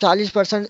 40%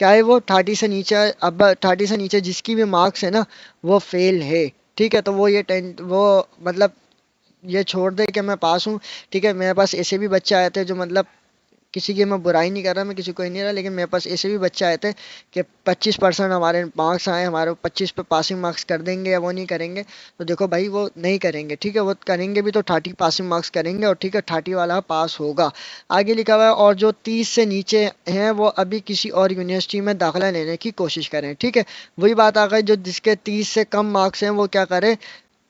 क्या है वो 30 से नीचे, अब 30 से नीचे जिसकी भी मार्क्स है ना वो फेल है। ठीक है, तो वो ये वो मतलब ये छोड़ दे कि मैं पास हूँ। ठीक है, मेरे पास ऐसे भी बच्चे आए थे जो मतलब किसी की मैं बुराई नहीं कर रहा, मैं किसी को ही नहीं रहा, लेकिन मेरे पास ऐसे भी बच्चे आए थे कि 25% हमारे मार्क्स आए, हमारे 25 पे पासिंग मार्क्स कर देंगे या वो नहीं करेंगे। तो देखो भाई वो नहीं करेंगे, ठीक है, वो करेंगे भी तो 30 पासिंग मार्क्स करेंगे और ठीक है 30 वाला पास होगा। आगे लिखा हुआ है और जो 30 से नीचे हैं वो अभी किसी और यूनिवर्सिटी में दाखिला लेने की कोशिश करें। ठीक है, वही बात आ गई, जो जिसके 30 से कम मार्क्स हैं वो क्या करे,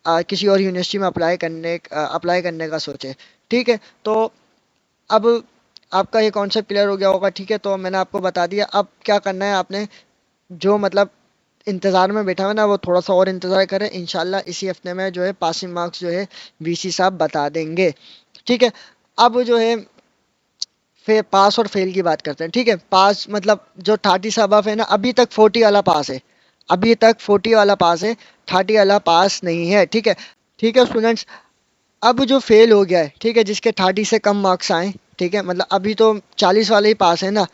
किसी और यूनिवर्सिटी में अप्लाई करने का सोचे। ठीक है, तो अब आपका ये कॉन्सेप्ट क्लियर हो गया होगा। ठीक है, तो मैंने आपको बता दिया, अब क्या करना है आपने, जो मतलब इंतज़ार में बैठा हुआ ना वो थोड़ा सा और इंतज़ार करें, इंशाल्लाह इसी हफ्ते में जो है पासिंग मार्क्स जो है वीसी साहब बता देंगे। ठीक है, अब जो है पास और फेल की बात करते हैं। ठीक है, पास मतलब जो 30 से अबव है ना, अभी तक 40 वाला पास है, अभी तक 40 वाला पास है, 30 वाला पास नहीं है। ठीक है, ठीक है स्टूडेंट्स, अब जो फेल हो गया है, ठीक है, जिसके 30 से कम मार्क्स आए, ठीक है, मतलब अभी तो 40 वाले ही पास है ना,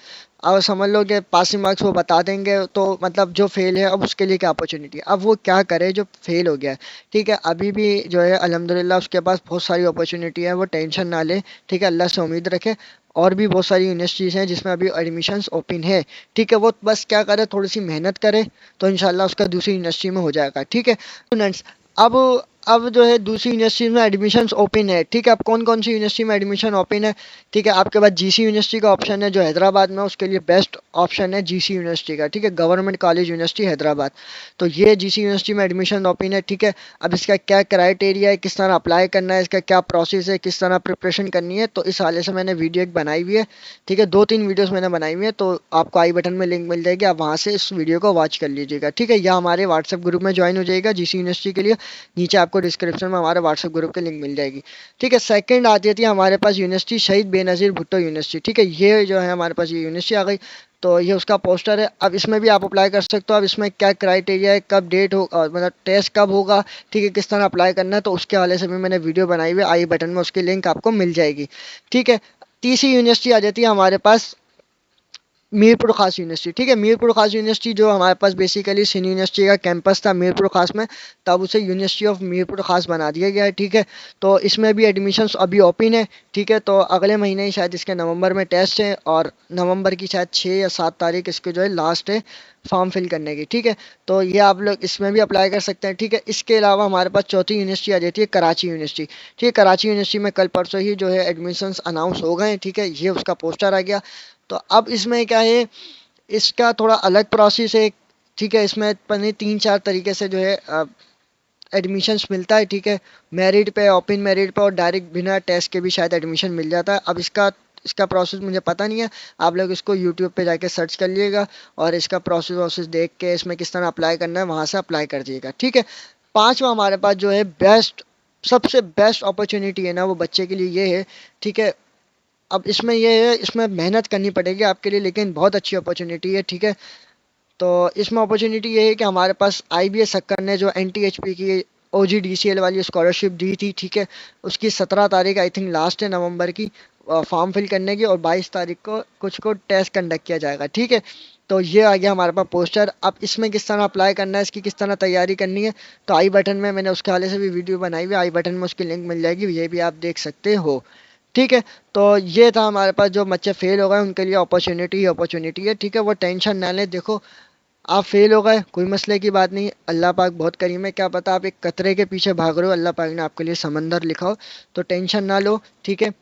अब समझ लो कि पासिंग मार्क्स वो बता देंगे, तो मतलब जो फेल है अब उसके लिए क्या अपॉर्चुनिटी है, अब वो क्या करे जो फेल हो गया है। ठीक है, अभी भी जो है अल्हम्दुलिल्लाह उसके पास बहुत सारी अपॉर्चुनिटी है, वो टेंशन ना ले। ठीक है, अल्लाह से उम्मीद रखे, और भी बहुत सारी यूनिवर्सिटीज़ हैं जिसमें अभी एडमिशन्स ओपन है। ठीक है, वो बस क्या करे, थोड़ी सी मेहनत करे तो इंशाल्लाह उसका दूसरी यूनिवर्सिटी में हो जाएगा। ठीक है स्टूडेंट्स, अब अब जो है दूसरी यूनिवर्सिटी में एडमिशन्स ओपन है। ठीक है, अब कौन कौन सी यूनिवर्सिटी में एडमिशन ओपन है, ठीक है, आपके पास जीसी यूनिवर्सिटी का ऑप्शन है जो हैदराबाद में, उसके लिए बेस्ट ऑप्शन है जीसी यूनिवर्सिटी का। ठीक है, गवर्नमेंट कॉलेज यूनिवर्सिटी हैदराबाद, तो ये जीसी यूनिवर्सिटी में एडमिशन ओपन है। ठीक है, अब इसका क्या क्राइटेरिया है, किस तरह अप्लाई करना है, इसका क्या प्रोसेस है, किस तरह प्रिपरेशन करनी है, तो इस हाले से मैंने वीडियो एक बनाई हुई है। ठीक है, 2-3 वीडियोस मैंने बनाई हुई है, तो आपको आई बटन में लिंक मिल जाएगी, आप वहाँ से इस वीडियो को वॉच कर लीजिएगा। ठीक है, या हमारे व्हाट्सएप ग्रुप में ज्वाइन हो जाइएगा जीसी यूनिवर्सिटी के लिए, नीचे आपको डिस्क्रिप्शन में हमारे व्हाट्सएप ग्रुप की लिंक मिल जाएगी। ठीक है, सेकंड आ जाती है हमारे पास यूनिवर्सिटी शहीद बेनज़ीर भुट्टो यूनिवर्सिटी। ठीक है, ये जो है हमारे पास ये यूनिवर्सिटी आ गई, तो ये उसका पोस्टर है। अब इसमें भी आप अप्लाई कर सकते हो। अब इसमें क्या क्राइटेरिया है, कब डेट हो, मतलब टेस्ट कब होगा, ठीक है, किस तरह अप्लाई करना है, तो उसके हवाले से भी मैंने वीडियो बनाई हुई है, आई बटन में उसकी लिंक आपको मिल जाएगी। ठीक है, तीसरी यूनिवर्सिटी आ जाती है हमारे पास मीरपुर खास यूनिवर्सिटी। ठीक है, मीरपुर खास यूनिवर्सिटी जो हमारे पास बेसिकली सिंध यूनिवर्सिटी का कैंपस था मीरपुर खास में, तब उसे यूनिवर्सिटी ऑफ मीरपुर खास बना दिया गया है। ठीक है, तो इसमें भी एडमिशन्स अभी ओपन है। ठीक है, तो अगले महीने ही शायद इसके नवंबर में टेस्ट है, और नवंबर की शायद 6 या 7 तारीख इसके जो है लास्ट है फॉर्म फिल करने की। ठीक है, तो ये आप लोग इसमें भी अप्लाई कर सकते हैं। ठीक है, इसके अलावा हमारे पास चौथी यूनिवर्सिटी आ जाती है कराची यूनिवर्सिटी। ठीक है, कराची यूनिवर्सिटी में कल परसों ही जो है एडमिशन्स अनाउंस हो गए हैं। ठीक है, ये उसका पोस्टर आ गया। तो अब इसमें क्या है, इसका थोड़ा अलग प्रोसेस है। ठीक है, इसमें पहले 3-4 तरीके से जो है एडमिशन्स मिलता है। ठीक है, मेरिट पे, ओपन मेरिट पे, और डायरेक्ट बिना टेस्ट के भी शायद एडमिशन मिल जाता है। अब इसका इसका प्रोसेस मुझे पता नहीं है, आप लोग इसको यूट्यूब पे जाके सर्च कर लीजिएगा और इसका प्रोसेस वोसेस देख के इसमें किस तरह अप्लाई करना है वहाँ से अप्लाई कर दीजिएगा। ठीक है, पांचवा हमारे पास जो है बेस्ट, सबसे बेस्ट अपॉर्चुनिटी है ना वो बच्चे के लिए ये है। ठीक है, अब इसमें ये है, इसमें मेहनत करनी पड़ेगी आपके लिए, लेकिन बहुत अच्छी अपॉर्चुनिटी है। ठीक है, तो इसमें अपॉर्चुनिटी ये है कि हमारे पास आईबीएस सक्कर ने जो एनटीएचपी की ओजीडीसीएल वाली स्कॉलरशिप दी थी, ठीक है, उसकी 17 तारीख आई थिंक लास्ट है नवंबर की फॉर्म फिल करने की, और 22 तारीख को कुछ को टेस्ट कंडक्ट किया जाएगा। ठीक है, तो ये आ गया हमारे पास पोस्टर। अब इसमें किस तरह अप्लाई करना है, इसकी किस तरह तैयारी करनी है, तो आई बटन में मैंने उसके हवाले से भी वीडियो बनाई हुई है, आई बटन में उसकी लिंक मिल जाएगी, ये भी आप देख सकते हो। ठीक है, तो ये था हमारे पास, जो बच्चे फेल हो गए उनके लिए अपॉर्चुनिटी ही अपॉर्चुनिटी है। ठीक है, वो टेंशन ना लें, देखो आप फेल हो गए कोई मसले की बात नहीं, अल्लाह पाक बहुत करीम है, क्या पता आप एक कतरे के पीछे भाग रहे हो, अल्लाह पाक ने आपके लिए समंदर लिखा हो, तो टेंशन ना लो। ठीक है,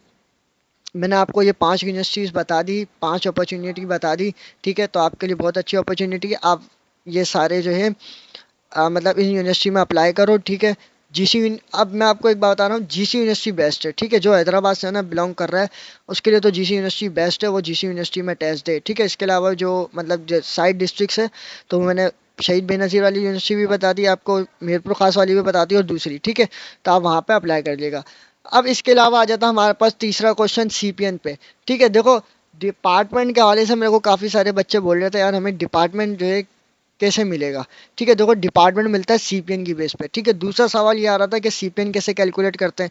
मैंने आपको ये 5 यूनिवर्सिटीज़ बता दी, 5 अपॉर्चुनिटी बता दी। ठीक है, तो आपके लिए बहुत अच्छी अपॉर्चुनिटी है, आप ये सारे जो है मतलब इन यूनिवर्सिटी में अप्लाई करो। ठीक है, अब मैं आपको एक बात बता रहा हूँ, जीसी यूनिवर्सिटी बेस्ट है। ठीक है, जो हैदराबाद से ना बिलोंग कर रहा है उसके लिए तो जीसी यूनिवर्सिटी बेस्ट है, वो जीसी यूनिवर्सिटी में टेस्ट दे। ठीक है, इसके अलावा जो मतलब जो साइड डिस्ट्रिक्ट है, तो मैंने शहीद बेनज़ीर वाली यूनिवर्सिटी भी बता दी आपको, मीरपुर खास वाली भी बता दी, और दूसरी। ठीक है, तो आप वहाँ पे अप्लाई कर लीजिएगा। अब इसके अलावा आ जाता है हमारे पास तीसरा क्वेश्चन सीपीएन पे। ठीक है, देखो डिपार्टमेंट के हवाले से मेरे को काफ़ी सारे बच्चे बोल रहे थे यार हमें डिपार्टमेंट जो है कैसे मिलेगा। ठीक है, देखो डिपार्टमेंट मिलता है सीपीएन की बेस पे। ठीक है, दूसरा सवाल ये आ रहा था कि सीपीएन कैसे कैलकुलेट करते हैं,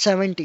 70,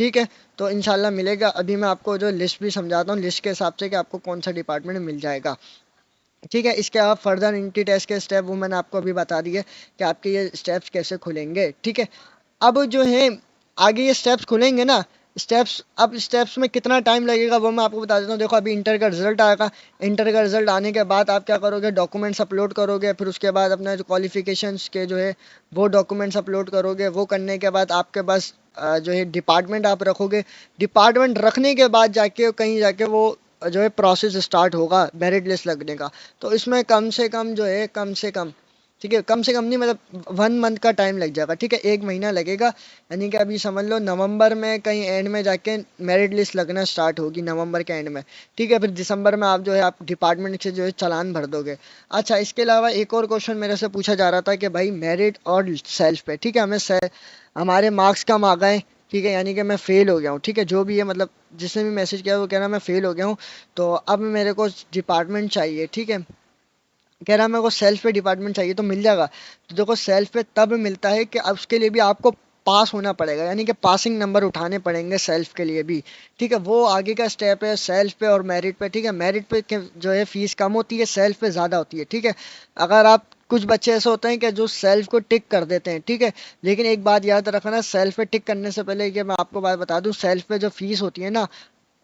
ठीक है, तो इंशाल्लाह मिलेगा। अभी मैं आपको जो लिस्ट भी समझाता हूँ, लिस्ट के हिसाब से कि आपको कौन सा डिपार्टमेंट मिल जाएगा। ठीक है, इसके अलावा फर्दर एंट्री टेस्ट के स्टेप वो मैंने आपको अभी बता दिए कि आपके ये स्टेप्स कैसे खुलेंगे। ठीक है, अब जो है आगे ये स्टेप्स खुलेंगे ना, स्टेप्स, अब स्टेप्स में कितना टाइम लगेगा वो मैं आपको बता देता हूँ। देखो अभी इंटर का रिजल्ट आएगा, इंटर का रिजल्ट आने के बाद आप क्या करोगे, डॉक्यूमेंट्स अपलोड करोगे, फिर उसके बाद अपना जो क्वालिफिकेशंस के जो है वो डॉक्यूमेंट्स अपलोड करोगे। वो करने के बाद आपके पास जो है डिपार्टमेंट आप रखोगे। डिपार्टमेंट रखने के बाद जाके कहीं जाके वो जो है प्रोसेस स्टार्ट होगा मेरिट लिस्ट लगने का। तो इसमें कम से कम जो है, कम से कम, ठीक है, कम से कम नहीं मतलब 1 मंथ का टाइम लग जाएगा। ठीक है, 1 महीना लगेगा, यानी कि अभी समझ लो नवंबर में कहीं एंड में जाके मेरिट लिस्ट लगना स्टार्ट होगी, नवंबर के एंड में। ठीक है, फिर दिसंबर में आप जो है आप डिपार्टमेंट से जो है चालान भर दोगे। अच्छा, इसके अलावा एक और क्वेश्चन मेरे से पूछा जा रहा था कि भाई मेरिट और सेल्फ पे, ठीक है, हमारे मार्क्स कम आ गए, ठीक है, यानी कि मैं फेल हो गया हूँ। ठीक है, जो भी है मतलब जिसने भी मैसेज किया वो कह रहा मैं फेल हो गया हूँ, तो अब मेरे को डिपार्टमेंट चाहिए। ठीक है, कह रहा मेरे को सेल्फ पे डिपार्टमेंट चाहिए, तो मिल जाएगा। तो देखो सेल्फ पे तब मिलता है कि अब उसके लिए भी आपको पास होना पड़ेगा, यानी कि पासिंग नंबर उठाने पड़ेंगे सेल्फ के लिए भी। ठीक है, वो आगे का स्टेप है सेल्फ पे और मेरिट पे। ठीक है, मेरिट पे जो है फीस कम होती है, सेल्फ पे ज़्यादा होती है। ठीक है, अगर आप, कुछ बच्चे ऐसे होते हैं कि जो सेल्फ को टिक कर देते हैं। ठीक है, लेकिन एक बात याद रखना, सेल्फ पे टिक करने से पहले कि मैं आपको बात बता दूं, सेल्फ पे जो फीस होती है ना,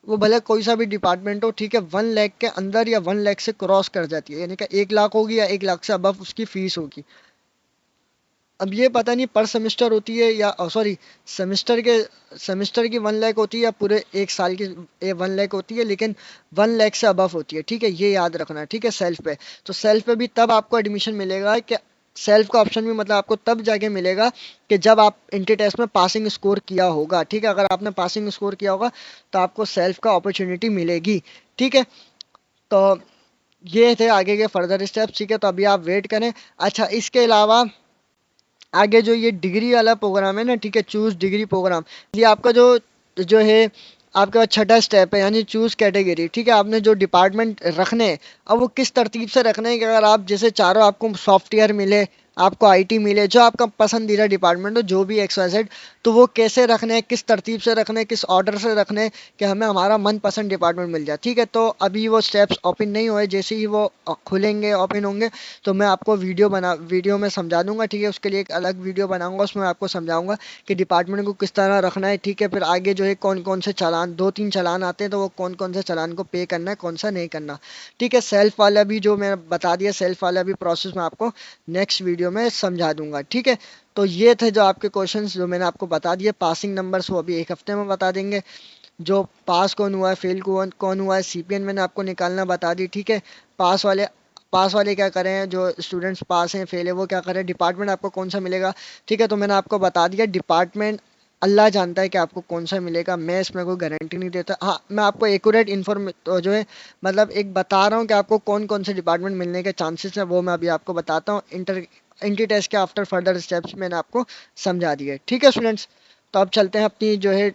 वो भले कोई सा भी डिपार्टमेंट हो, ठीक है, 1 लाख के अंदर या 1 लाख से क्रॉस कर जाती है, यानी कि 1 लाख होगी या 1 लाख से अबव उसकी फीस होगी। अब ये पता नहीं पर सेमेस्टर होती है या सॉरी, सेमेस्टर के सेमेस्टर की 1 लाख होती है या पूरे एक साल की 1 लाख होती है, लेकिन 1 लाख से अबव होती है। ठीक है, ये याद रखना है। ठीक है, सेल्फ पे, तो सेल्फ पे भी तब आपको एडमिशन मिलेगा कि सेल्फ का ऑप्शन भी मतलब आपको तब जाके मिलेगा कि जब आप इंटर टेस्ट में पासिंग स्कोर किया होगा। ठीक है, अगर आपने पासिंग स्कोर किया होगा तो आपको सेल्फ का अपॉर्चुनिटी मिलेगी। ठीक है, तो ये थे आगे के फर्दर स्टेप्स। ठीक है, तो अभी आप वेट करें। अच्छा, इसके अलावा आगे जो ये डिग्री वाला प्रोग्राम है ना, ठीक है, चूज डिग्री प्रोग्राम, ये आपका जो जो है आपके पास छठा स्टेप है, यानी चूज कैटेगरी। ठीक है, आपने जो डिपार्टमेंट रखने हैं, अब वो किस तरतीब से रखने हैं कि अगर आप जैसे चारों, आपको सॉफ्टवेयर मिले, आपको आईटी मिले, जो आपका पसंदीदा डिपार्टमेंट हो, जो भी एक्स वाई जेड, तो वो कैसे रखने हैं, किस तरतीब से रखने हैं, किस ऑर्डर से रखने हैं कि हमें हमारा मनपसंद डिपार्टमेंट मिल जाए। ठीक है, तो अभी वो स्टेप्स ओपन नहीं हुए, जैसे ही वो खुलेंगे, ओपन होंगे, तो मैं आपको वीडियो में समझा दूंगा। ठीक है, उसके लिए एक अलग वीडियो बनाऊंगा, उसमें आपको समझाऊंगा कि डिपार्टमेंट को किस तरह रखना है। ठीक है, फिर आगे जो है कौन कौन से चालान, 2-3 चालान आते हैं, तो वो कौन कौन से चालान को पे करना है, कौन सा नहीं करना। ठीक है, सेल्फ वाला भी जो मैं बता दिया, सेल्फ वाला भी प्रोसेस मैं आपको नेक्स्ट वीडियो में समझा दूंगा। ठीक है, तो ये थे जो आपके क्वेश्चंस जो मैंने आपको बता दिए। पासिंग नंबर्स वो अभी एक हफ्ते में बता देंगे, जो पास कौन हुआ है, फेल कौन हुआ है, सीपीएन मैंने आपको निकालना बता दी। ठीक है, पास वाले पास वाले क्या करें, जो स्टूडेंट्स पास हैं, फेल है, वो क्या करें, डिपार्टमेंट आपको कौन सा मिलेगा। ठीक है, तो मैंने आपको बता दिया डिपार्टमेंट, अल्लाह जानता है कि आपको कौन सा मिलेगा, मैं इसमें कोई गारंटी नहीं देता। हाँ, मैं आपको एक्यूरेट इन्फॉर्म तो जो है मतलब एक बता रहा हूँ कि आपको कौन कौन से डिपार्टमेंट मिलने के चांसेस हैं, वो मैं अभी आपको बताता हूँ। इंटर टेस्ट के आफ्टर फर्दर स्टेप्स मैंने आपको समझा दिए। ठीक है स्टूडेंट्स, तो अब चलते हैं अपनी जो है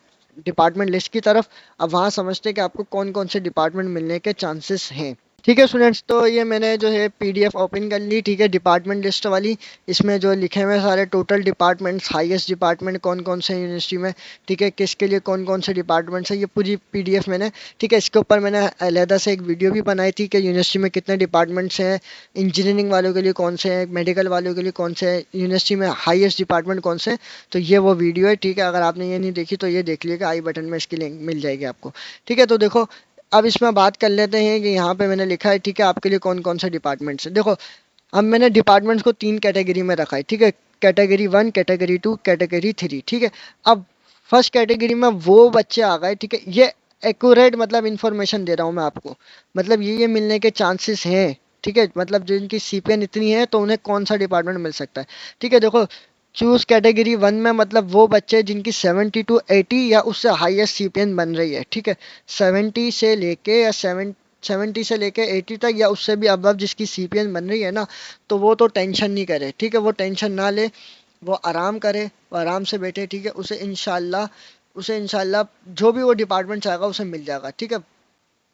डिपार्टमेंट लिस्ट की तरफ। अब वहाँ समझते हैं कि आपको कौन कौन से डिपार्टमेंट मिलने के चांसेस हैं। ठीक है स्टूडेंट्स, तो ये मैंने जो है पीडीएफ ओपन कर ली। ठीक है, डिपार्टमेंट लिस्ट वाली, इसमें जो लिखे हुए सारे टोटल डिपार्टमेंट्स, हाईएस्ट डिपार्टमेंट कौन कौन से यूनिवर्सिटी में, ठीक है, किसके लिए कौन कौन से डिपार्टमेंट्स है, ये पूरी पीडीएफ मैंने, ठीक है, इसके ऊपर मैंने अलहदा से एक वीडियो भी बनाई थी कि यूनिवर्सिटी में कितने डिपार्टमेंट्स हैं, इंजीनियरिंग वालों के लिए कौन से हैं, मेडिकल वालों के लिए कौन से हैं, यूनिवर्सिटी में हाईएस्ट डिपार्टमेंट कौन से हैं। तो ये वो वीडियो है। ठीक है, अगर आपने ये नहीं देखी तो ये देख लीजिएगा, आई बटन में इसकी लिंक मिल जाएगी आपको। ठीक है, तो देखो अब इसमें बात कर लेते हैं कि यहाँ पे मैंने लिखा है, ठीक है, आपके लिए कौन कौन से डिपार्टमेंट्स हैं। देखो अब मैंने डिपार्टमेंट्स को 3 कैटेगरी में रखा है। ठीक है, कैटेगरी 1, कैटेगरी 2, कैटेगरी 3। ठीक है, अब फर्स्ट कैटेगरी में वो बच्चे आ गए, ठीक है, ये एक्यूरेट मतलब इंफॉर्मेशन दे रहा हूँ मैं आपको, मतलब ये मिलने के चांसेस हैं। ठीक है, मतलब जिनकी सीपीएन इतनी है तो उन्हें कौन सा डिपार्टमेंट मिल सकता है। ठीक है, देखो चूज कैटेगरी 1 में मतलब वो बच्चे जिनकी 70 to 80 या उससे हाईएस्ट सीपीएन बन रही है। ठीक है, 70 से लेके या 70 से लेके 80 तक या उससे भी अबव जिसकी सीपीएन बन रही है ना, तो वो तो टेंशन नहीं करे। ठीक है, वो टेंशन ना ले, वो आराम करे, वो आराम से बैठे। ठीक है, उसे इंशाल्लाह जो भी वो डिपार्टमेंट चाहेगा उसे मिल जाएगा। ठीक है,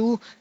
2،